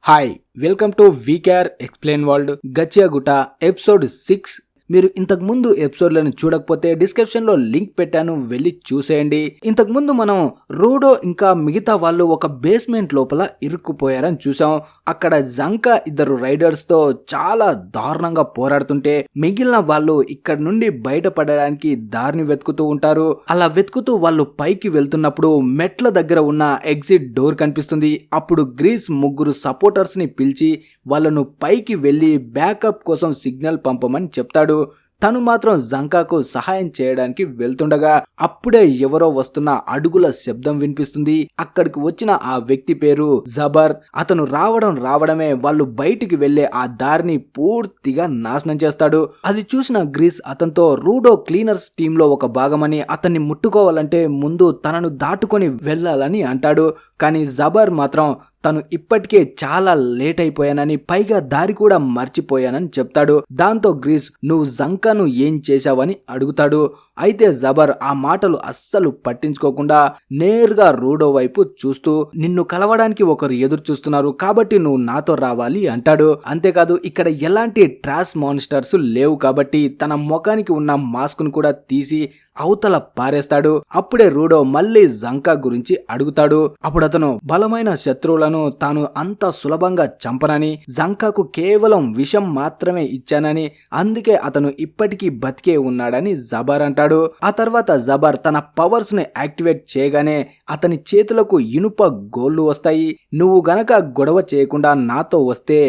Hi welcome to VKR explain world Gachiyagutta episode 6. మీరు ఇంతకు ముందు ఎపిసోడ్లను చూడకపోతే డిస్క్రిప్షన్ లో లింక్ పెట్టాను, వెళ్ళి చూసేయండి. ఇంతకు ముందు మనం రూడో ఇంకా మిగతా వాళ్ళు ఒక బేస్మెంట్ లోపల ఇరుక్కుపోయారని చూసాం. అక్కడ జంకా ఇద్దరు రైడర్స్ తో చాలా దారుణంగా పోరాడుతుంటే మిగిలిన వాళ్ళు ఇక్కడ నుండి బయటపడడానికి దారిని వెతుకుతూ ఉంటారు. అలా వెతుకుతూ వాళ్ళు పైకి వెళ్తున్నప్పుడు మెట్ల దగ్గర ఉన్న ఎగ్జిట్ డోర్ కనిపిస్తుంది. అప్పుడు గ్రీస్ ముగ్గురు సపోర్టర్స్ ని పిలిచి వాళ్ళను పైకి వెళ్లి బ్యాకప్ కోసం సిగ్నల్ పంపమని చెప్తాడు. తను మాత్రం జంకాకు సహాయం చేయడానికి వెళ్తుండగా అప్పుడే ఎవరో వస్తున్న అడుగుల శబ్దం వినిపిస్తుంది. అక్కడికి వచ్చిన ఆ వ్యక్తి పేరు జబర్. అతను రావడమే వాళ్ళు బయటికి వెళ్లే ఆ దారిని పూర్తిగా నాశనం చేస్తాడు. అది చూసిన గ్రీస్ అతనితో రూడో క్లీనర్స్ టీమ్ లో ఒక భాగమని, అతన్ని ముట్టుకోవాలంటే ముందు తనను దాటుకొని వెళ్లాలని అంటాడు. కానీ జబర్ మాత్రం తను ఇప్పటికే చాలా లేట్ అయిపోయానని, పైగా దారి కూడా మర్చిపోయానని చెప్తాడు. దాంతో గ్రీస్ నువ్వు జంకాను ఏం చేశావని అడుగుతాడు. అయితే జబర్ ఆ మాటలు అస్సలు పట్టించుకోకుండా నేరుగా రూడో వైపు చూస్తూ నిన్ను కలవడానికి ఒకరు ఎదురు చూస్తున్నారు కాబట్టి నువ్వు నాతో రావాలి అంటాడు. అంతేకాదు ఇక్కడ ఎలాంటి ట్రాష్ మాన్స్టర్స్ లేవు కాబట్టి తన ముఖానికి ఉన్న మాస్క్ ను కూడా తీసి అవతల పారేస్తాడు. అప్పుడే రూడో మళ్ళీ జంకా గురించి అడుగుతాడు. అప్పుడు అతను బలమైన శత్రువులను తాను అంత సులభంగా చంపనని, జంకాకు కేవలం విషం మాత్రమే ఇచ్చానని, అందుకే అతను ఇప్పటికీ బతికే ఉన్నాడని జబర్ అంటాడు. ఆ తర్వాత జబర్ తన పవర్స్ ని యాక్టివేట్ చేయగానే అతని చేతులకు ఇనుప గోళ్లు వస్తాయి. నువ్వు గనక గొడవ చేయకుండా నాతో వస్తే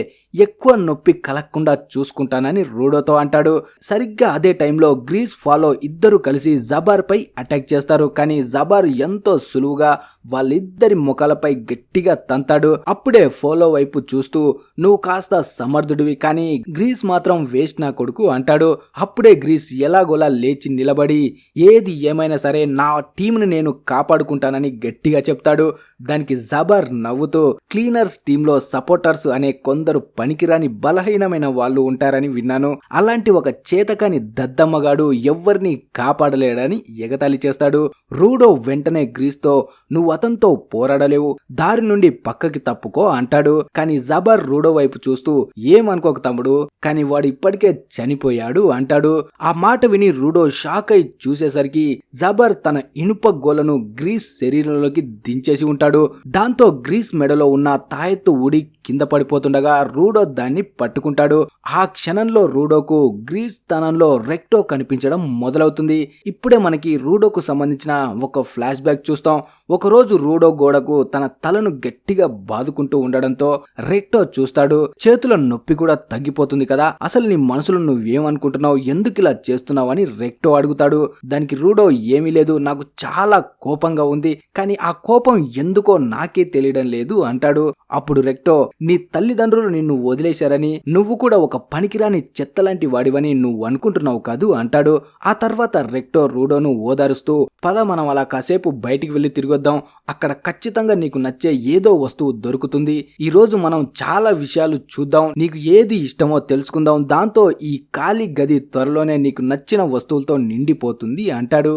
ఎక్కువ నొప్పి కలగకుండా చూసుకుంటానని రూడోతో అంటాడు. సరిగ్గా అదే టైంలో గ్రీస్ ఫాలో ఇద్దరు కలిసి జబర్ పై అటాక్ చేస్తారు. కానీ జబర్ ఎంతో సులువుగా వాళ్ళిద్దరి ముఖాలపై గట్టిగా తంతాడు. అప్పుడే ఫాలో వైపు చూస్తూ నువ్వు కాస్త సమర్థుడివి, కానీ గ్రీస్ మాత్రం వేస్ట్ నా కొడుకు అంటాడు. అప్పుడే గ్రీస్ ఎలాగోలా లేచి నిలబడి ఏది ఏమైనా సరే నా టీంని నేను కాపాడుకుంటానని గట్టిగా చెప్తాడు. దానికి జబర్ నవ్వుతూ క్లీనర్స్ టీంలో సపోర్టర్స్ అనే కొందరు పనికిరాని బలహీనమైన వాళ్ళు ఉంటారని విన్నాను, అలాంటి ఒక చేతకాని దద్దమ్మగాడు ఎవ్వరిని కాపాడలేడని ఎగతాళి చేస్తాడు. రూడో వెంటనే గ్రీస్ తో నువ్వు అతనితో పోరాడలేవు, దారి నుండి పక్కకి తప్పుకో అంటాడు. కానీ జబర్ రూడో వైపు చూస్తూ ఏమనుకోక తమ్ముడు, కానీ వాడు ఇప్పటికే చనిపోయాడు అంటాడు. ఆ మాట విని రూడో షాక్ అయి చూసేసరికి జబర్ తన ఇనుప గోలను గ్రీస్ శరీరంలోకి దించేసి ఉంటాడు. దాంతో గ్రీస్ మెడలో ఉన్న తాయెత్తు ఊడి కింద పడిపోతుండగా రూడో దాన్ని పట్టుకుంటాడు. ఆ క్షణంలో రూడోకు గ్రీస్ స్థానంలో రెక్టో కనిపించడం మొదలవుతుంది. ఇప్పుడే మనకి రూడోకు సంబంధించిన ఒక ఫ్లాష్ బ్యాక్ చూస్తాం. ఒకరోజు రూడో గోడకు తన తలను గట్టిగా బాదుకుంటూ ఉండడంతో రెక్టో చూస్తాడు. చేతుల నొప్పి కూడా తగ్గిపోతుంది కదా, అసలు నీ మనసులో నువ్వేమనుకుంటున్నావు, ఎందుకు ఇలా చేస్తున్నావు అని రెక్టో అడుగుతాడు. దానికి రూడో ఏమీ లేదు, నాకు చాలా కోపంగా ఉంది, కానీ ఆ కోపం ఎందుకో నాకే తెలియడం లేదు అంటాడు. అప్పుడు రెక్టో నీ తల్లిదండ్రులు నిన్ను వదిలేశారని, నువ్వు కూడా ఒక పనికిరాని చెత్తలాంటి వాడివని నువ్వు అనుకుంటున్నావు కాదు అంటాడు. ఆ తర్వాత రెక్టో రూడోను ఓదారుస్తూ పద మనం అలా కాసేపు బయటికి వెళ్లి తిరిగొద్దాం, అక్కడ ఖచ్చితంగా నీకు నచ్చే ఏదో వస్తువు దొరుకుతుంది, ఈ రోజు మనం చాలా విషయాలు చూద్దాం, నీకు ఏది ఇష్టమో తెలుసుకుందాం, దాంతో ఈ ఖాళీ గది త్వరలోనే నీకు నచ్చిన వస్తువులతో నిండిపోతుంది అంటాడు.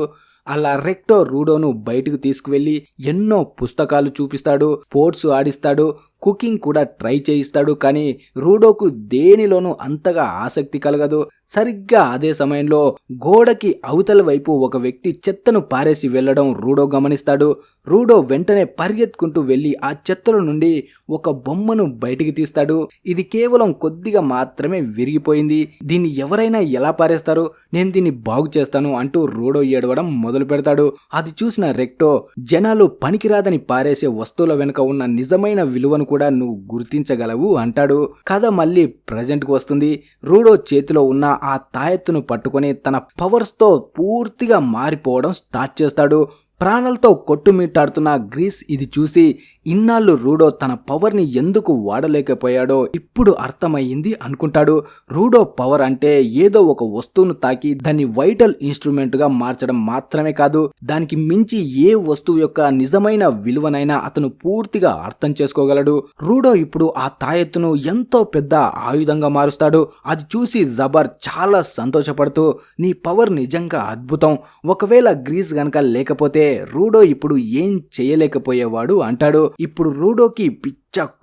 అలా రెక్టో రూడోను బయటకు తీసుకువెళ్లి ఎన్నో పుస్తకాలు చూపిస్తాడు, స్పోర్ట్స్ ఆడిస్తాడు, కుకింగ్ కూడా ట్రై చేయిస్తాడు. కానీ రూడోకు దేనిలోనూ అంతగా ఆసక్తి కలగదు. సరిగ్గా అదే సమయంలో గోడకి అవతల వైపు ఒక వ్యక్తి చెత్తను పారేసి వెళ్లడం రూడో గమనిస్తాడు. రూడో వెంటనే పరిగెత్తుకుంటూ వెళ్లి ఆ చెత్తల నుండి ఒక బొమ్మను బయటికి తీస్తాడు. ఇది కేవలం కొద్దిగా మాత్రమే విరిగిపోయింది, దీన్ని ఎవరైనా ఎలా పారేస్తారు, నేను దీన్ని బాగు చేస్తాను అంటూ రూడో ఏడవడం మొదలు పెడతాడు. అది చూసిన రెక్టో జనాలు పనికిరాదని పారేసే వస్తువుల వెనుక ఉన్న నిజమైన విలువను కూడా నువ్వు గుర్తించగలవు అంటాడు. కథ మళ్ళీ ప్రజెంట్ కు వస్తుంది. రూడో చేతిలో ఉన్న ఆ తాయెత్తును పట్టుకొని తన పవర్స్ తో పూర్తిగా మారిపోవడం స్టార్ట్ చేస్తాడు. ప్రాణాలతో కొట్టుమిట్టాడుతున్న గ్రీస్ ఇది చూసి ఇన్నాళ్ళు రూడో తన పవర్ ని ఎందుకు వాడలేకపోయాడో ఇప్పుడు అర్థమయ్యింది అనుకుంటాడు. రూడో పవర్ అంటే ఏదో ఒక వస్తువును తాకి దాన్ని వైటల్ ఇన్స్ట్రుమెంట్ గా మార్చడం మాత్రమే కాదు, దానికి మించి ఏ వస్తువు యొక్క నిజమైన విలువనైనా అతను పూర్తిగా అర్థం చేసుకోగలడు. రూడో ఇప్పుడు ఆ తాయెత్తును ఎంతో పెద్ద ఆయుధంగా మారుస్తాడు. అది చూసి జబర్ చాలా సంతోషపడుతూ నీ పవర్ నిజంగా అద్భుతం, ఒకవేళ గ్రీస్ గనక లేకపోతే రూడో ఇప్పుడు ఏం చేయలేకపోయేవాడు అంటాడు. ఇప్పుడు రూడోకి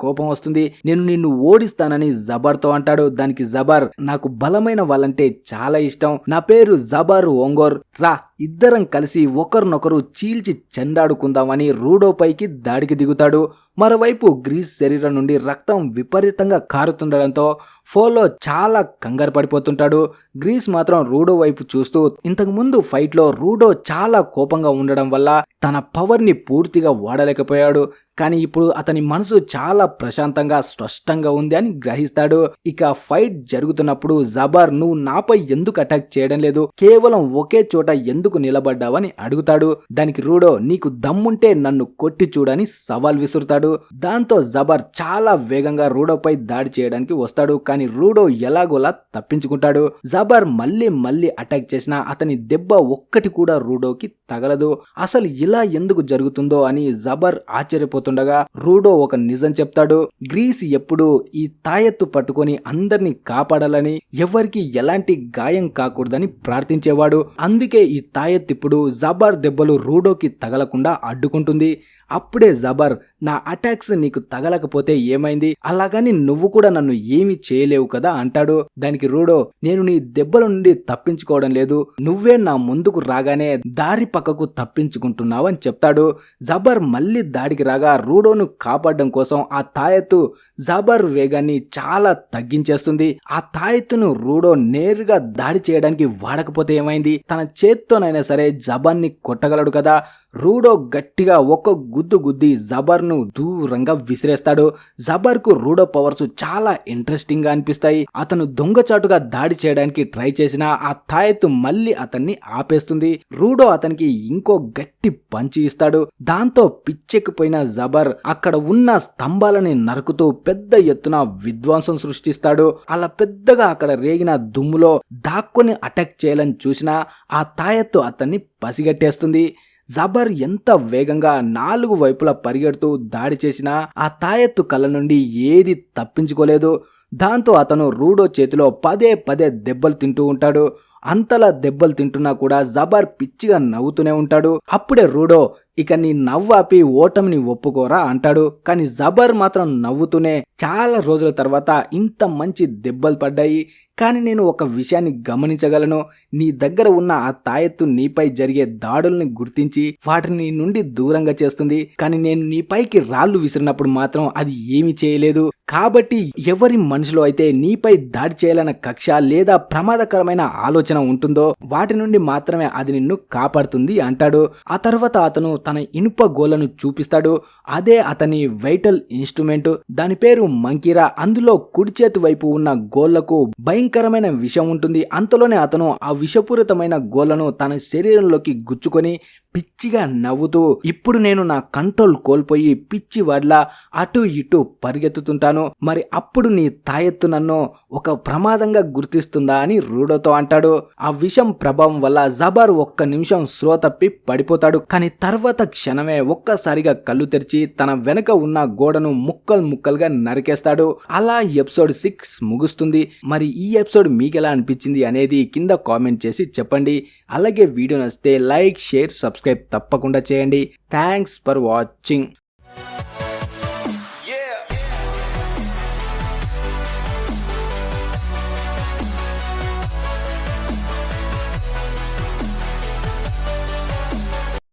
కోపం వస్తుంది. నేను నిన్ను ఓడిస్తానని జబార్తో అంటాడు. దానికి జబార్, నాకు బలమైన వాళ్ళంటే చాలా ఇష్టం, నా పేరు జబార్ ఓంగోర్, రా ఇద్దరం కలిసి ఒకరినొకరు చీల్చి చెండాడుకుందామని రూడో పైకి దాడికి దిగుతాడు. మరోవైపు గ్రీస్ శరీరం నుండి రక్తం విపరీతంగా కారుతుండడంతో ఫోలో చాలా కంగారు పడిపోతుంటాడు. గ్రీస్ మాత్రం రూడో వైపు చూస్తూ ఇంతకు ముందు ఫైట్ లో రూడో చాలా కోపంగా ఉండడం వల్ల తన పవర్ ని పూర్తిగా వాడలేకపోయాడు. కానీ ఇప్పుడు అతని మనసు చాలా ప్రశాంతంగా స్పష్టంగా ఉంది అని గ్రహిస్తాడు. ఇక ఫైట్ జరుగుతున్నప్పుడు జబార్, నువ్వు నాపై ఎందుకు అటాక్ చేయడం లేదు, కేవలం ఒకే చోట ఎందుకు నిలబడ్డావని అడుగుతాడు. దానికి రూడో, నీకు దమ్ముంటే నన్ను కొట్టి చూడని సవాల్ విసురుతాడు. దాంతో జబార్ చాలా వేగంగా రూడోపై దాడి చేయడానికి వస్తాడు. కానీ రూడో ఎలాగోలా తప్పించుకుంటాడు. జబార్ మళ్ళీ అటాక్ చేసినా అతని దెబ్బ ఒక్కటి కూడా రూడోకి తగలదు. అసలు ఇలా ఎందుకు జరుగుతుందో అని జబార్ ఆశ్చర్యపోతుండగా రూడో ఒక నిజం చెప్తాడు. గ్రీస్ ఎప్పుడు ఈ తాయెత్తు పట్టుకొని అందరినీ కాపాడాలని, ఎవరికి ఎలాంటి గాయం కాకూడదని ప్రార్థించేవాడు. అందుకే ఈ తాయెత్తు ఇప్పుడు జబార్ దెబ్బలు రూడోకి తగలకుండా అడ్డుకుంటుంది. అప్పుడే జబార్, నా అటాక్స్ నీకు తగలకపోతే ఏమైంది, అలాగని నువ్వు కూడా నన్ను ఏమీ చేయలేవు కదా అంటాడు. దానికి రూడో, నేను నీ దెబ్బల నుండి తప్పించుకోవడం లేదు, నువ్వే నా ముందుకు రాగానే దారి పక్కకు తప్పించుకుంటున్నావు అని చెప్తాడు. జబార్ మళ్ళీ దాడికి రాగా రూడోను కాపాడడం కోసం ఆ తాయెత్తు జబార్ వేగాన్ని చాలా తగ్గించేస్తుంది. ఆ తాయెత్తును రూడో నేరుగా దాడి చేయడానికి వాడకపోతే ఏమైంది, తన చేత్తోనైనా సరే జబార్ని కొట్టగలడు కదా. రూడో గట్టిగా ఒక గుద్దు గుద్ది జబార్ను దూరంగా విసిరేస్తాడు. జబార్కు రూడో పవర్స్ చాలా ఇంట్రెస్టింగ్ గా అనిపిస్తాయి. అతను దొంగచాటుగా దాడి చేయడానికి ట్రై చేసినా ఆ తాయెత్తు మళ్ళీ అతన్ని ఆపేస్తుంది. రూడో అతనికి ఇంకో గట్టి పంచి ఇస్తాడు. దాంతో పిచ్చెక్కిపోయిన జబార్ అక్కడ ఉన్న స్తంభాలని నరుకుతూ పెద్ద ఎత్తున విధ్వంసం సృష్టిస్తాడు. అలా పెద్దగా అక్కడ రేగిన దుమ్ములో దాక్కుని అటాక్ చేయాలని చూసినా ఆ తాయెత్తు అతన్ని పసిగట్టేస్తుంది. జబార్ ఎంత వేగంగా 4 వైపులా పరిగెడుతూ దాడి చేసినా ఆ తాయెత్తు కళ్ళ నుండి ఏది తప్పించుకోలేదు. దాంతో అతను రూడో చేతిలో పదే దెబ్బలు తింటూ ఉంటాడు. అంతలా దెబ్బలు తింటున్నా కూడా జబార్ పిచ్చిగా నవ్వుతూనే ఉంటాడు. అప్పుడే రూడో, ఇక నీ నవ్వాపి ఓటమిని ఒప్పుకోరా అంటాడు. కానీ జబార్ మాత్రం నవ్వుతూనే, చాలా రోజుల తర్వాత ఇంత మంచి దెబ్బలు పడ్డాయి, కానీ నేను ఒక విషయాన్ని గమనించగలను, నీ దగ్గర ఉన్న ఆ తాయెత్తు నీపై జరిగే దాడుల్ని గుర్తించి వాటిని నీ నుండి దూరంగా చేస్తుంది, కానీ నేను నీపైకి రాళ్లు విసిరినప్పుడు మాత్రం అది ఏమీ చేయలేదు. కాబట్టి ఎవరి మనసులో అయితే నీపై దాడి చేయాలన్న కక్ష లేదా ప్రమాదకరమైన ఆలోచన ఉంటుందో వాటి నుండి మాత్రమే అది నిన్ను కాపాడుతుంది అంటాడు. ఆ తర్వాత అతను తన ఇనుప గోళ్లను చూపిస్తాడు. అదే అతని వైటల్ ఇన్స్ట్రుమెంట్, దాని పేరు మంకీరా. అందులో కుడి చేతి వైపు ఉన్న గోళ్లకు భయంకరమైన విషం ఉంటుంది. అంతలోనే అతను ఆ విషపూరితమైన గోళ్లను తన శరీరంలోకి గుచ్చుకొని పిచ్చిగా నవ్వుతూ, ఇప్పుడు నేను నా కంట్రోల్ కోల్పోయి పిచ్చి వాడ్లా అటు ఇటు పరిగెత్తుతుంటాను, మరి అప్పుడు నీ తాయెత్తు నన్ను ఒక ప్రమాదంగా గుర్తిస్తుందా అని రూడోతో అంటాడు. ఆ విషం ప్రభావం వల్ల జబార్ ఒక్క నిమిషం స్పృహ తప్పి పడిపోతాడు. కానీ తర్వాత క్షణమే ఒక్కసారిగా కళ్ళు తెరిచి తన వెనక ఉన్న గోడను ముక్కలుగా నరికేస్తాడు. అలా ఎపిసోడ్ 6 ముగుస్తుంది. మరి ఈ ఎపిసోడ్ మీకెలా అనిపించింది అనేది కింద కామెంట్ చేసి చెప్పండి. అలాగే వీడియో నచ్చితే లైక్, షేర్, సబ్స్క్రైబ్ తప్పకుండా చేయండి. Thanks for watching.